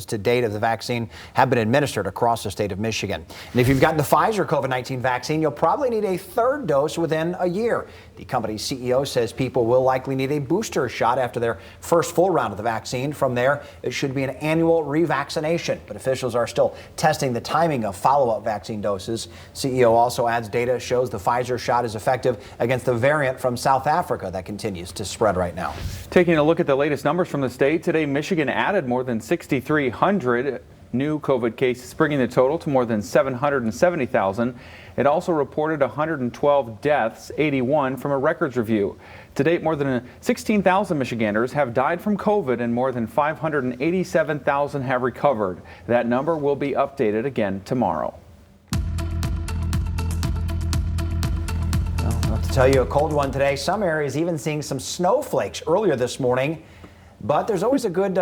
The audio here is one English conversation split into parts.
to date of the vaccine have been administered across the state of Michigan. And if you've gotten the Pfizer COVID-19 vaccine, you'll probably need a third dose within a year. The company's CEO says people will likely need a booster shot after their first full round of the vaccine. From there, it should be an annual revaccination. But officials are still testing the timing of follow-up vaccine doses. CEO also adds data shows the Pfizer shot is effective against the variant from South Africa that continues to spread right now. Taking a look at the latest numbers from the state, today Michigan added more than 6,300 new COVID cases, bringing the total to more than 770,000. It also reported 112 deaths, 81 from a records review. To date, more than 16,000 Michiganders have died from COVID and more than 587,000 have recovered. That number will be updated again tomorrow. Well, to tell you a cold one today, some areas even seeing some snowflakes earlier this morning. But there's always a good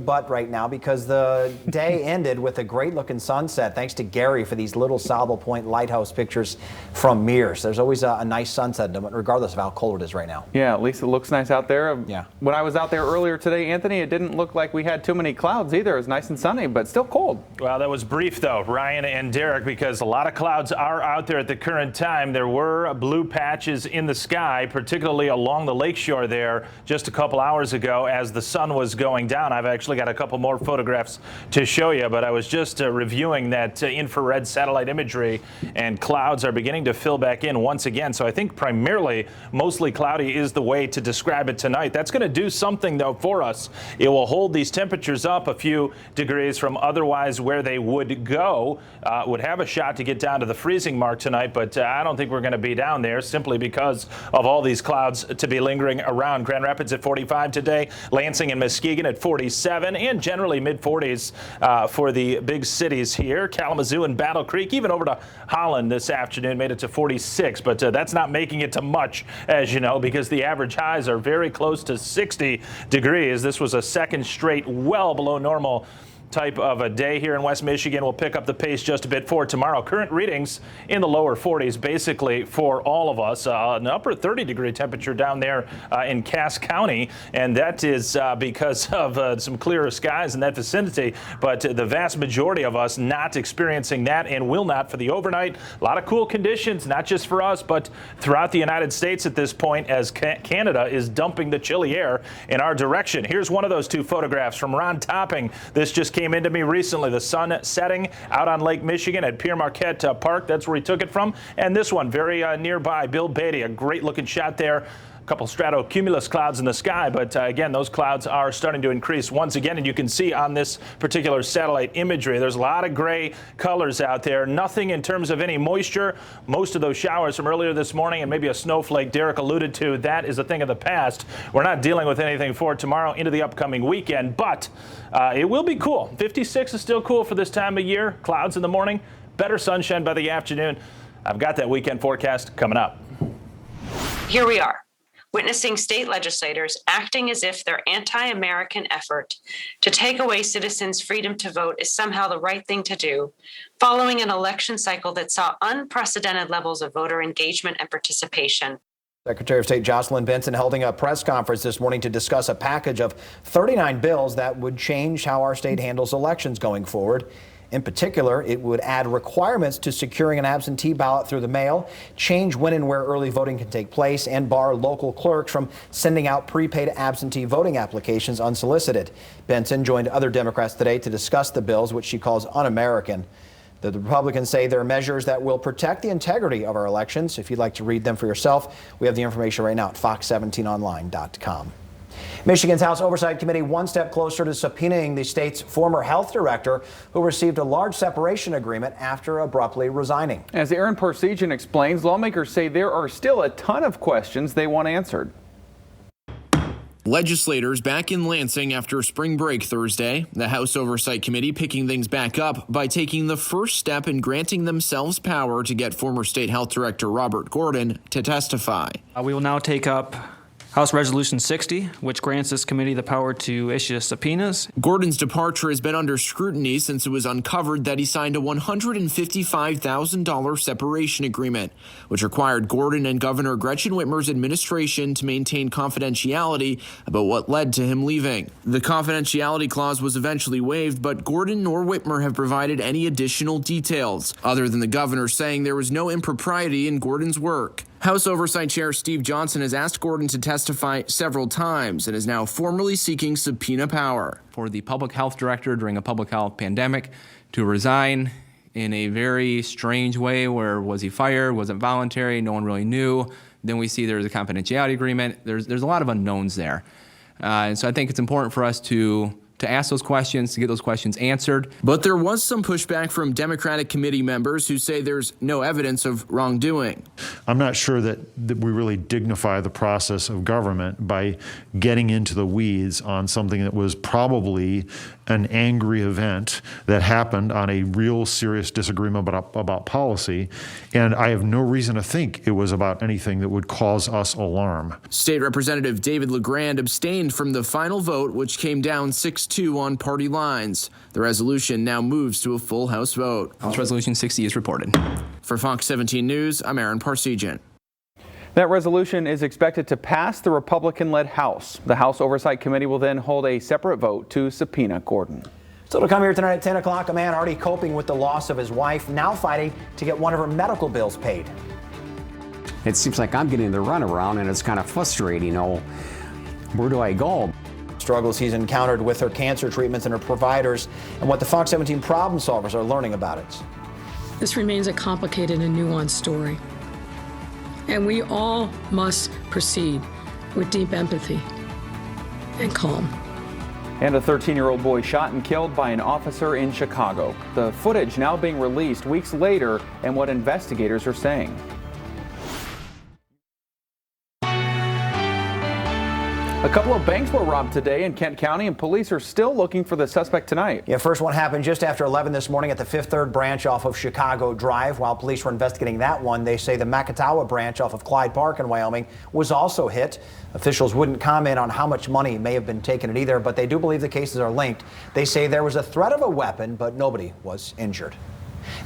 but right now because the day ended with a great looking sunset. Thanks to Gary for these little SABLE Point lighthouse pictures from Mears. There's always a nice sunset regardless of how cold it is right now. Yeah, at least it looks nice out there. Yeah. When I was out there earlier today, Anthony, it didn't look like we had too many clouds either. It was nice and sunny, but still cold. Well, that was brief though, Ryan and Derek, because a lot of clouds are out there at the current time. There were blue patches in the sky, particularly along the lakeshore there just a couple hours ago as the sun was going down. I've actually got a couple more photographs to show you, but I was just reviewing that infrared satellite imagery, and clouds are beginning to fill back in once again. So I think primarily mostly cloudy is the way to describe it tonight. That's going to do something though for us. It will hold these temperatures up a few degrees from otherwise where they would go. Would have a shot to get down to the freezing mark tonight, but I don't think we're going to be down there simply because of all these clouds to be lingering around. Grand Rapids at 45 today, Lansing and Muskegon at 47, and generally mid-40s for the big cities here. Kalamazoo and Battle Creek, even over to Holland this afternoon, made it to 46, but that's not making it to much, as you know, because the average highs are very close to 60 degrees. This was a second straight well below normal type of a day here in West Michigan. We'll pick up the pace just a bit for tomorrow. Current readings in the lower 40s basically for all of us. An upper 30-degree temperature down there in Cass County, and that is because of some clearer skies in that vicinity, but the vast majority of us not experiencing that and will not for the overnight. A lot of cool conditions, not just for us, but throughout the United States at this point as Canada is dumping the chilly air in our direction. Here's one of those two photographs from Ron Topping. This just came into me recently. The sun setting out on Lake Michigan at Pierre Marquette Park. That's where he took it from. And this one very nearby, Bill Beatty, a great looking shot there. A couple stratocumulus clouds in the sky, but again, those clouds are starting to increase once again, and you can see on this particular satellite imagery, there's a lot of gray colors out there. Nothing in terms of any moisture. Most of those showers from earlier this morning and maybe a snowflake Derek alluded to, that is a thing of the past. We're not dealing with anything for tomorrow into the upcoming weekend, but it will be cool. 56 is still cool for this time of year. Clouds in the morning, better sunshine by the afternoon. I've got that weekend forecast coming up. Here we are, witnessing state legislators acting as if their anti-American effort to take away citizens' freedom to vote is somehow the right thing to do, following an election cycle that saw unprecedented levels of voter engagement and participation. Secretary of State Jocelyn Benson holding a press conference this morning to discuss a package of 39 bills that would change how our state handles elections going forward. In particular, it would add requirements to securing an absentee ballot through the mail, change when and where early voting can take place, and bar local clerks from sending out prepaid absentee voting applications unsolicited. Benson joined other Democrats today to discuss the bills, which she calls un-American. The Republicans say they're measures that will protect the integrity of our elections. If you'd like to read them for yourself, we have the information right now at fox17online.com. Michigan's House Oversight Committee one step closer to subpoenaing the state's former health director who received a large separation agreement after abruptly resigning. As Aaron Parsegian explains, lawmakers say there are still a ton of questions they want answered. Legislators back in Lansing after spring break Thursday. The House Oversight Committee picking things back up by taking the first step in granting themselves power to get former State Health Director Robert Gordon to testify. We will now take up House Resolution 60, which grants this committee the power to issue subpoenas. Gordon's departure has been under scrutiny since it was uncovered that he signed a $155,000 separation agreement, which required Gordon and Governor Gretchen Whitmer's administration to maintain confidentiality about what led to him leaving. The confidentiality clause was eventually waived, but Gordon nor Whitmer have provided any additional details, other than the governor saying there was no impropriety in Gordon's work. House Oversight Chair Steve Johnson has asked Gordon to testify several times and is now formally seeking subpoena power. For the public health director during a public health pandemic to resign in a very strange way, where was he fired, was it voluntary, no one really knew. Then we see there's a confidentiality agreement. There's a lot of unknowns there. And so I think it's important for us to ask those questions, to get those questions answered. But there was some pushback from Democratic committee members who say there's no evidence of wrongdoing. I'm not sure that we really dignify the process of government by getting into the weeds on something that was probably an angry event that happened on a real serious disagreement about policy. And I have no reason to think it was about anything that would cause us alarm. State Representative David LeGrand abstained from the final vote, which came down 6-2 on party lines. The resolution now moves to a full House vote. House Resolution 60 is reported. For Fox 17 News, I'm Aaron Parsegian. That resolution is expected to pass the Republican-led House. The House Oversight Committee will then hold a separate vote to subpoena Gordon. So to come here tonight at 10 o'clock, a man already coping with the loss of his wife, now fighting to get one of her medical bills paid. It seems like I'm getting the runaround, and it's kind of frustrating. Where do I go? Struggles he's encountered with her cancer treatments and her providers, and what the Fox 17 problem solvers are learning about it. This remains a complicated and nuanced story. And we all must proceed with deep empathy and calm. And a 13-year-old boy shot and killed by an officer in Chicago. The footage now being released weeks later, and what investigators are saying. A couple of banks were robbed today in Kent County, and police are still looking for the suspect tonight. Yeah, first one happened just after 11 this morning at the Fifth Third branch off of Chicago Drive. While police were investigating that one, they say the Macatawa branch off of Clyde Park in Wyoming was also hit. Officials wouldn't comment on how much money may have been taken at either, but they do believe the cases are linked. They say there was a threat of a weapon, but nobody was injured.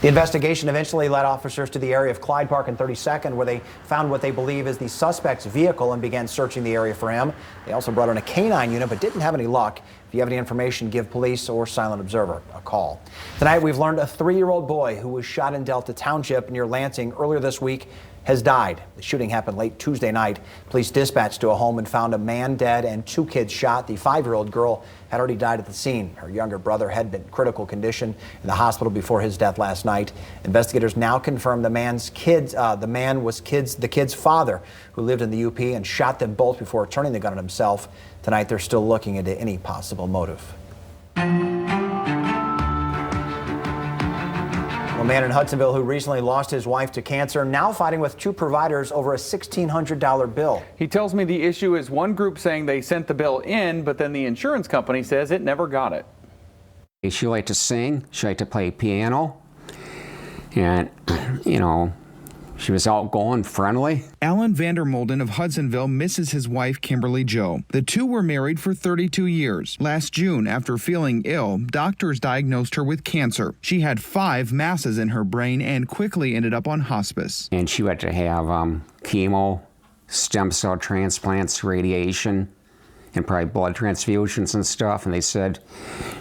The investigation eventually led officers to the area of Clyde Park and 32nd, where they found what they believe is the suspect's vehicle and began searching the area for him. They also brought in a canine unit, but didn't have any luck. If you have any information, give police or Silent Observer a call. Tonight, we've learned a 3-year-old boy who was shot in Delta Township near Lansing earlier this week has died. The shooting happened late Tuesday night. Police dispatched to a home and found a man dead and 2 kids shot. The 5-year-old girl had already died at the scene. Her younger brother had been in critical condition in the hospital before his death last night. Investigators now confirm the man was the kid's father, who lived in the UP and shot them both before turning the gun on himself. Tonight, they're still looking into any possible motive. A man in Hudsonville who recently lost his wife to cancer, now fighting with 2 providers over a $1,600 bill. He tells me the issue is one group saying they sent the bill in, but then the insurance company says it never got it. She liked to sing, she liked to play piano, and, she was outgoing, friendly. Alan Vandermolden of Hudsonville misses his wife, Kimberly Jo. The two were married for 32 years. Last June, after feeling ill, doctors diagnosed her with cancer. She had 5 masses in her brain and quickly ended up on hospice. And she had to have chemo, stem cell transplants, radiation, and probably blood transfusions and stuff. And they said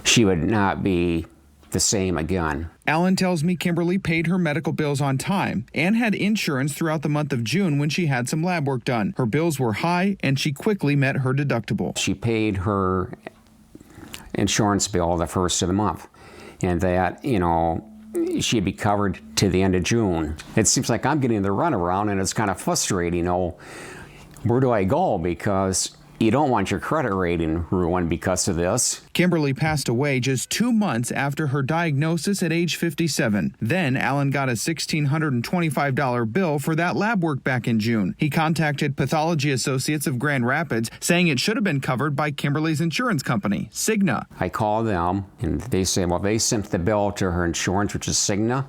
she would not be the same again. Alan tells me Kimberly paid her medical bills on time and had insurance throughout the month of June when she had some lab work done. Her bills were high and she quickly met her deductible. She paid her insurance bill the first of the month, and that, she'd be covered to the end of June. It seems like I'm getting the runaround, and it's kind of frustrating. Where do I go? Because You don't want your credit rating ruined because of this. Kimberly passed away just 2 months after her diagnosis at age 57. Then Alan got a $1,625 bill for that lab work back in June. He contacted Pathology Associates of Grand Rapids, saying it should have been covered by Kimberly's insurance company, Cigna. I called them, and they said, well, they sent the bill to her insurance, which is Cigna.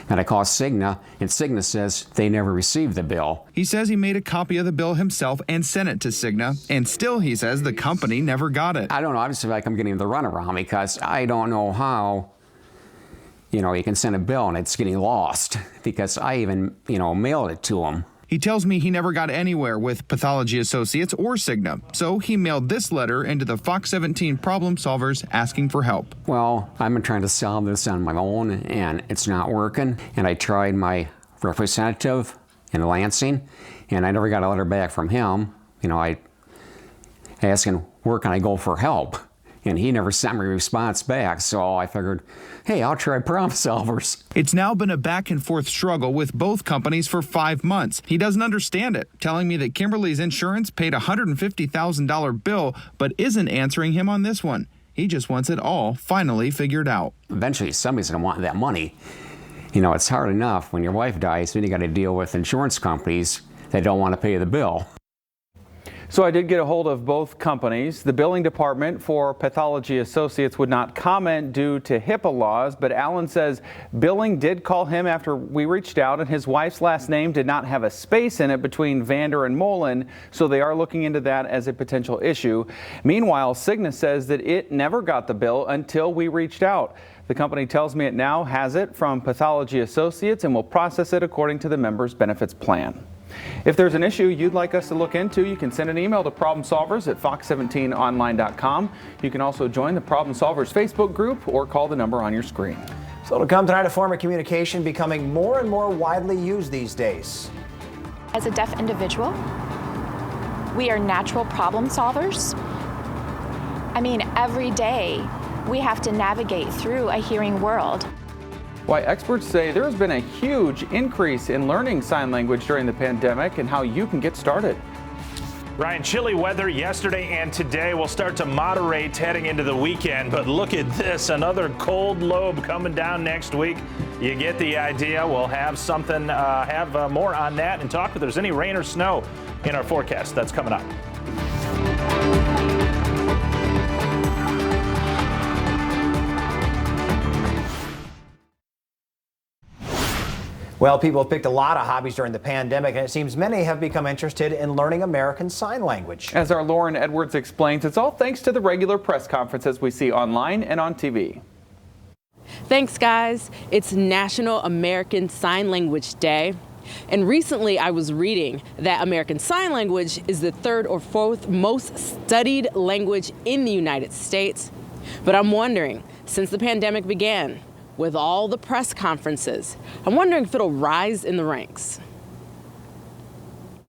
And I call Cigna, and Cigna says they never received the bill. He says he made a copy of the bill himself and sent it to Cigna, and still he says the company never got it. I don't know, I just feel like I'm getting the runaround because I don't know how, you can send a bill and it's getting lost because I even, mailed it to them. He tells me he never got anywhere with Pathology Associates or Cigna, so he mailed this letter into the Fox 17 problem solvers asking for help. Well, I've been trying to solve this on my own, and it's not working. And I tried my representative in Lansing, and I never got a letter back from him. I asking, where can I go for help? And he never sent me a response back, so I figured, hey, I'll try problem solvers. It's now been a back and forth struggle with both companies for 5 months. He doesn't understand it, telling me that Kimberly's insurance paid a $150,000 bill, but isn't answering him on this one. He just wants it all finally figured out. Eventually, somebody's going to want that money. It's hard enough when your wife dies, then you got to deal with insurance companies that don't want to pay the bill. So I did get a hold of both companies. The billing department for Pathology Associates would not comment due to HIPAA laws, but Alan says billing did call him after we reached out, and his wife's last name did not have a space in it between Vander and Mullen, so they are looking into that as a potential issue. Meanwhile, Cigna says that it never got the bill until we reached out. The company tells me it now has it from Pathology Associates and will process it according to the member's benefits plan. If there's an issue you'd like us to look into, you can send an email to problemsolvers@fox17online.com. You can also join the Problem Solvers Facebook group or call the number on your screen. So to come tonight, a form of communication becoming more and more widely used these days. As a deaf individual, we are natural problem solvers. Every day we have to navigate through a hearing world. Why experts say there has been a huge increase in learning sign language during the pandemic and how you can get started. Ryan, chilly weather yesterday and today will start to moderate heading into the weekend, but look at this, another cold lobe coming down next week. You get the idea. We'll have something, more on that and talk if there's any rain or snow in our forecast. That's coming up. Well, people have picked a lot of hobbies during the pandemic, and it seems many have become interested in learning American Sign Language. As our Lauren Edwards explains, it's all thanks to the regular press conferences we see online and on TV. Thanks, guys. It's National American Sign Language Day. And recently I was reading that American Sign Language is the 3rd or 4th most studied language in the United States. But I'm wondering, since the pandemic began, with all the press conferences, I'm wondering if it'll rise in the ranks.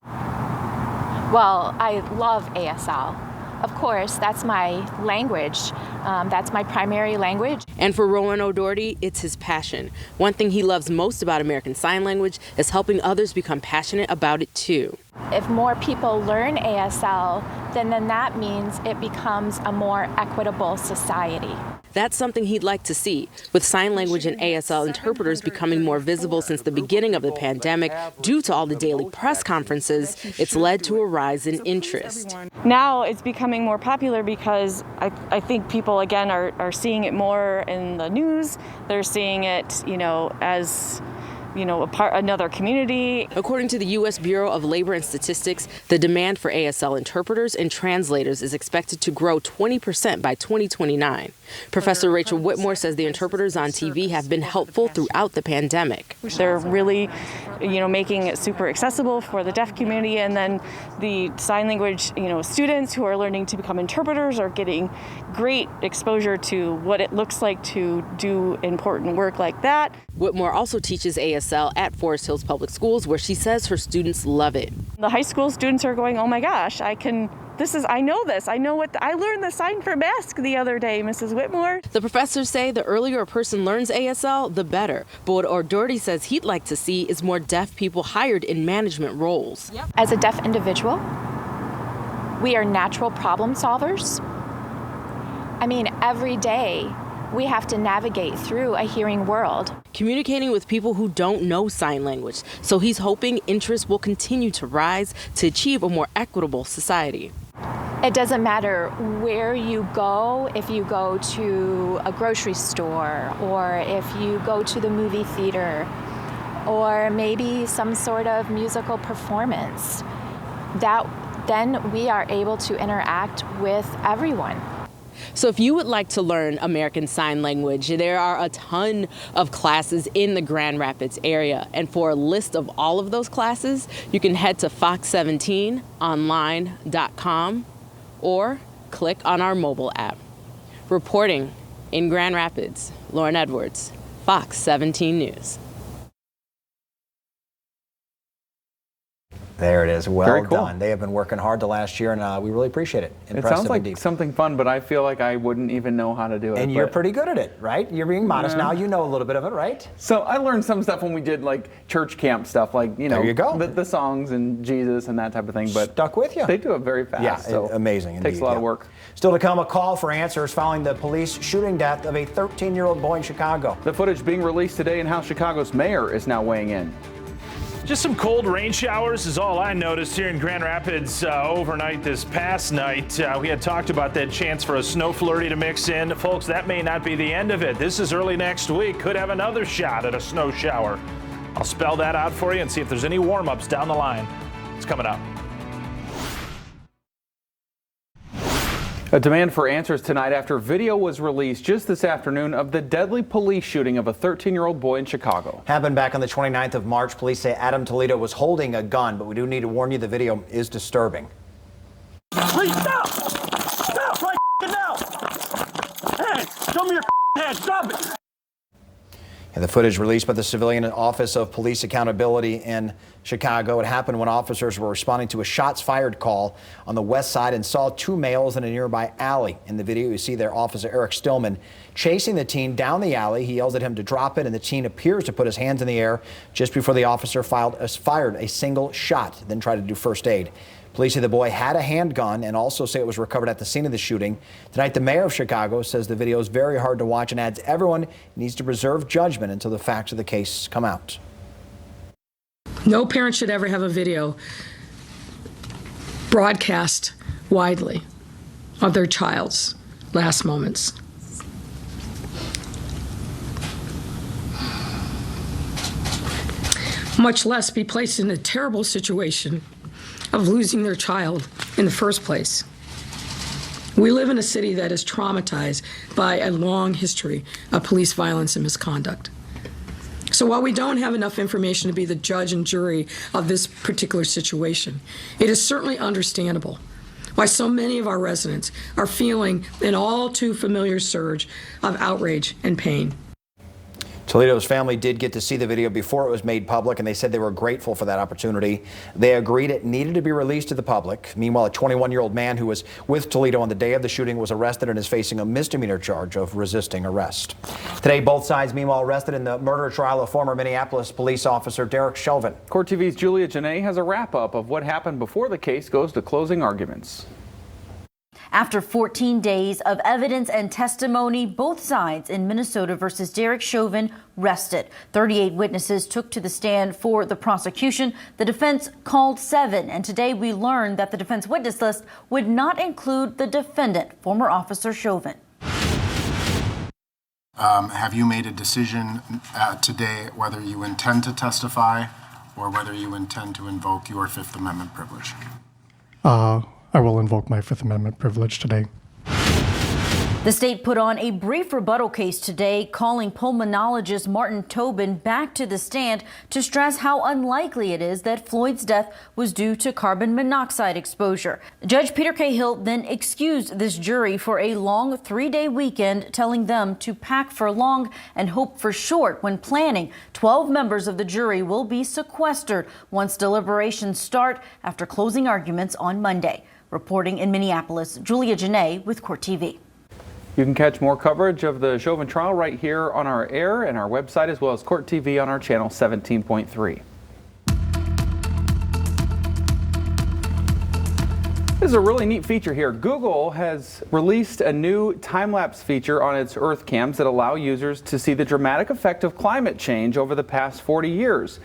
Well, I love ASL. Of course, that's my language. That's my primary language. And for Rowan O'Doherty, it's his passion. One thing he loves most about American Sign Language is helping others become passionate about it too. If more people learn ASL, then that means it becomes a more equitable society. That's something he'd like to see, with sign language and ASL interpreters becoming more visible since the beginning of the pandemic. Due to all the daily press conferences, it's led to a rise in interest. Now it's becoming more popular because I think people, again, are seeing it more in the news. They're seeing it, as another community. According to the U.S. Bureau of Labor and Statistics, the demand for ASL interpreters and translators is expected to grow 20% by 2029. Professor Rachel Whitmore says the interpreters on TV have been helpful throughout the pandemic. They're really, making it super accessible for the deaf community, and then the sign language, students who are learning to become interpreters are getting great exposure to what it looks like to do important work like that. Whitmore also teaches ASL at Forest Hills Public Schools, where she says her students love it. The high school students are going, oh my gosh, I know this. I know I learned the sign for mask the other day, Mrs. Whitmore. The professors say the earlier a person learns ASL, the better. But what O'Doherty says he'd like to see is more deaf people hired in management roles. As a deaf individual, We are natural problem solvers. I mean, every day we have to navigate through a hearing world. Communicating with people who don't know sign language. So he's hoping interest will continue to rise to achieve a more equitable society. It doesn't matter where you go, if you go to a grocery store, or if you go to the movie theater, or maybe some sort of musical performance, then we are able to interact with everyone. So if you would like to learn American Sign Language, there are a ton of classes in the Grand Rapids area. And for a list of all of those classes, you can head to fox17online.com or click on our mobile app. Reporting in Grand Rapids, Lauren Edwards, Fox 17 News. There it is. Well Very cool. done. They have been working hard the last year, and we really appreciate it. It sounds like something fun, but I feel like I wouldn't even know how to do it. And you're pretty good at it, right? You're being modest now. You know a little bit of it, right? So I learned some stuff when we did like church camp stuff, like, you know, there you go. The songs and Jesus and that type of thing. But stuck with you. They do it very fast. Yeah, so amazing. It takes a lot of work. Still to come, a call for answers following the police shooting death of a 13-year-old boy in Chicago. The footage being released today and how Chicago's mayor is now weighing in. Just some cold rain showers is all I noticed here in Grand Rapids overnight this past night. We had talked about that chance for a snow flurry to mix in. Folks, that may not be the end of it. This is early next week. Could have another shot at a snow shower. I'll spell that out for you and see if there's any warm-ups down the line. It's coming up. A demand for answers tonight after video was released just this afternoon of the deadly police shooting of a 13-year-old boy in Chicago. Happened back on the 29th of March. Police say Adam Toledo was holding a gun, but we do need to warn you the video is disturbing. Please stop! Stop right now! Hands! Show me your hands! Stop it! And the footage released by the Civilian Office of Police Accountability in Chicago. It happened when officers were responding to a shots fired call on the west side and saw two males in a nearby alley. In the video, you see there Officer Eric Stillman chasing the teen down the alley. He yells at him to drop it, and the teen appears to put his hands in the air just before the officer fired a single shot, then tried to do first aid. Police say the boy had a handgun and also say it was recovered at the scene of the shooting. Tonight, the mayor of Chicago says the video is very hard to watch and adds everyone needs to reserve judgment until the facts of the case come out. No parent should ever have a video broadcast widely of their child's last moments. Much less be placed in a terrible situation of losing their child in the first place. We live in a city that is traumatized by a long history of police violence and misconduct. So while we don't have enough information to be the judge and jury of this particular situation, it is certainly understandable why so many of our residents are feeling an all too familiar surge of outrage and pain. Toledo's family did get to see the video before it was made public, and they said they were grateful for that opportunity. They agreed it needed to be released to the public. Meanwhile, a 21-year-old man who was with Toledo on the day of the shooting was arrested and is facing a misdemeanor charge of resisting arrest. Today, both sides, meanwhile, arrested in the murder trial of former Minneapolis police officer Derek Chauvin. Court TV's Julia JENAE has a wrap-up of what happened before the case goes to closing arguments. After 14 days of evidence and testimony, both sides in Minnesota versus Derek Chauvin rested. 38 witnesses took to the stand for the prosecution. The defense called 7, and today we learned that the defense witness list would not include the defendant, former officer Chauvin. Have you made a decision today whether you intend to testify or whether you intend to invoke your Fifth Amendment privilege? I will invoke my Fifth Amendment privilege today. The state put on a brief rebuttal case today, calling pulmonologist Martin Tobin back to the stand to stress how unlikely it is that Floyd's death was due to carbon monoxide exposure. Judge Peter Cahill then excused this jury for a long 3-day weekend, telling them to pack for long and hope for short when planning. 12 members of the jury will be sequestered once deliberations start after closing arguments on Monday. Reporting in Minneapolis, Julia JENAE with Court TV. You can catch more coverage of the Chauvin trial right here on our air and our website, as well as Court TV on our channel 17.3. is a really neat feature here. Google has released a new time-lapse feature on its Earth cams that allow users to see the dramatic effect of climate change over the past 40 years.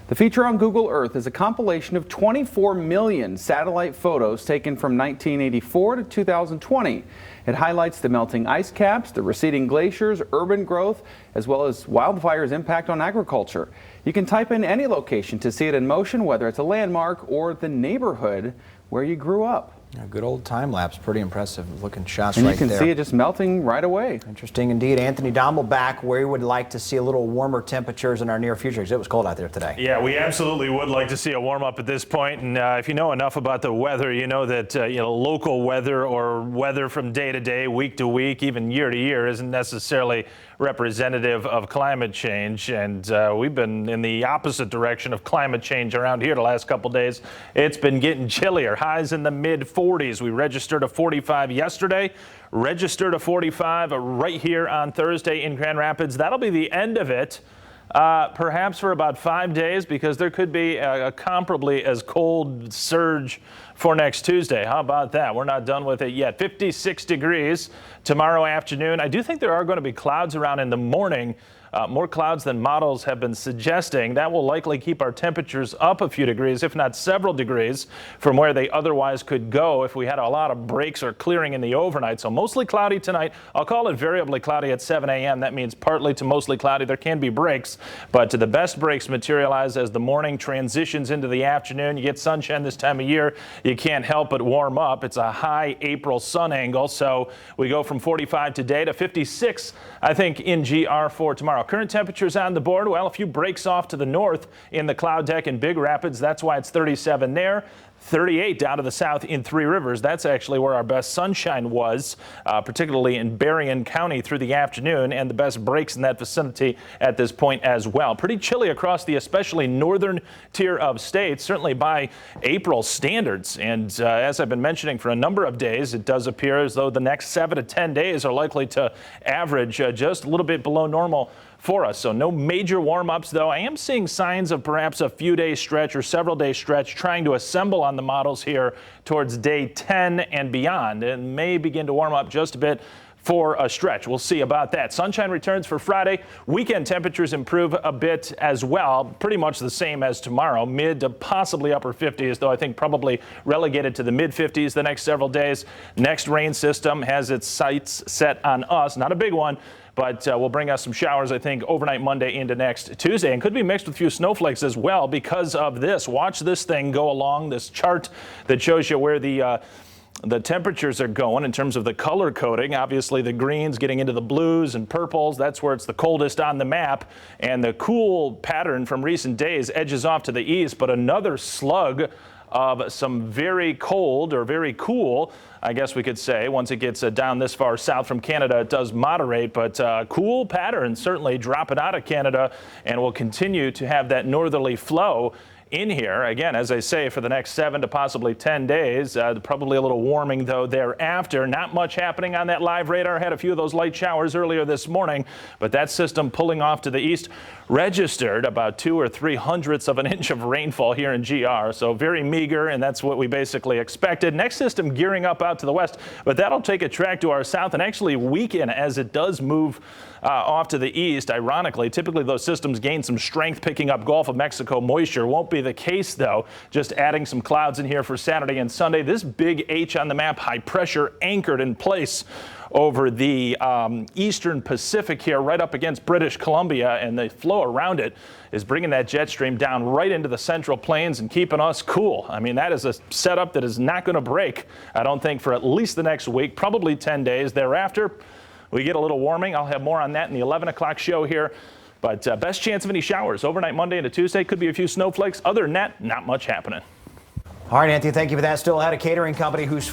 The feature on Google Earth is a compilation of 24 million satellite photos taken from 1984 to 2020. It highlights the melting ice caps, the receding glaciers, urban growth, as well as wildfires' impact on agriculture. You can type in any location to see it in motion, whether it's a landmark or the neighborhood where you grew up. A good old time lapse, pretty impressive looking shots And right you can there. see it just melting right away. Interesting indeed. Anthony Dommel back where you would like to see a little warmer temperatures in our near future because it was cold out there today. Yeah, we absolutely would like to see a warm up at this point. And if you know enough about the weather, you know that local weather or weather from day to day, week to week, even year to year isn't necessarily representative of climate change. And we've been in the opposite direction of climate change around here the last couple days. It's been getting chillier. Highs in the mid 40s. We registered a 45 yesterday, registered a 45 right here on Thursday in Grand Rapids. That'll be the end of it. Perhaps for about 5 days, because there could be a comparably as cold surge for next Tuesday. How about that? We're not done with it yet. 56 degrees tomorrow afternoon. I do think there are going to be clouds around in the morning. More clouds than models have been suggesting. That will likely keep our temperatures up a few degrees, if not several degrees, from where they otherwise could go if we had a lot of breaks or clearing in the overnight. So mostly cloudy tonight. I'll call it variably cloudy at 7 a.m. That means partly to mostly cloudy. There can be breaks, but the best breaks materialize as the morning transitions into the afternoon. You get sunshine this time of year. You can't help but warm up. It's a high April sun angle, so we go from 45 today to 56, I think, in GR for tomorrow. Current temperatures on the board, well, a few breaks off to the north in the cloud deck in Big Rapids. That's why it's 37 there. 38 down to the south in Three Rivers. That's actually where our best sunshine was, particularly in Berrien County through the afternoon, and the best breaks in that vicinity at this point as well. Pretty chilly across the especially northern tier of states, certainly by April standards. And as I've been mentioning for a number of days, it does appear as though the next 7 to 10 days are likely to average just a little bit below normal for us. So no major warm-ups, though. I am seeing signs of perhaps a few days stretch or several days stretch trying to assemble on the models here towards day 10 and beyond, and may begin to warm up just a bit for a stretch. We'll see about that. Sunshine returns for Friday. Weekend temperatures improve a bit as well. Pretty much the same as tomorrow. Mid to possibly upper 50s, though I think probably relegated to the mid 50s the next several days. Next rain system has its sights set on us. Not a big one, but will bring us some showers, I think, overnight Monday into next Tuesday, and could be mixed with a few snowflakes as well because of this. Watch this thing go along, this chart that shows you where the temperatures are going in terms of the color coding. Obviously, the greens getting into the blues and purples. That's where it's the coldest on the map. And the cool pattern from recent days edges off to the east, but another slug of some very cold or very cool, I guess we could say. Once it gets down this far south from Canada, it does moderate, but cool pattern certainly dropping out of Canada, and will continue to have that northerly flow in here. Again, as I say, for the next 7 to possibly 10 days, probably a little warming, though, thereafter. Not much happening on that live radar. Had a few of those light showers earlier this morning, but that system pulling off to the east registered about 2 or 3 hundredths of an inch of rainfall here in GR. So very meager, and that's what we basically expected. Next system gearing up out to the west, but that'll take a track to our south and actually weaken as it does move off to the east. Ironically, typically those systems gain some strength picking up Gulf of Mexico moisture. Won't be the case, though. Just adding some clouds in here for Saturday and Sunday. This big H on the map, high pressure anchored in place over the eastern Pacific here, right up against British Columbia, and the flow around it is bringing that jet stream down right into the central plains and keeping us cool. I mean, that is a setup that is not going to break, I don't think, for at least the next week, probably 10 days thereafter. We get a little warming. I'll have more on that in the 11 o'clock show here. But best chance of any showers overnight Monday into Tuesday. Could be a few snowflakes. Other than that, not much happening. All right, Anthony, thank you for that. Still ahead, a catering company whose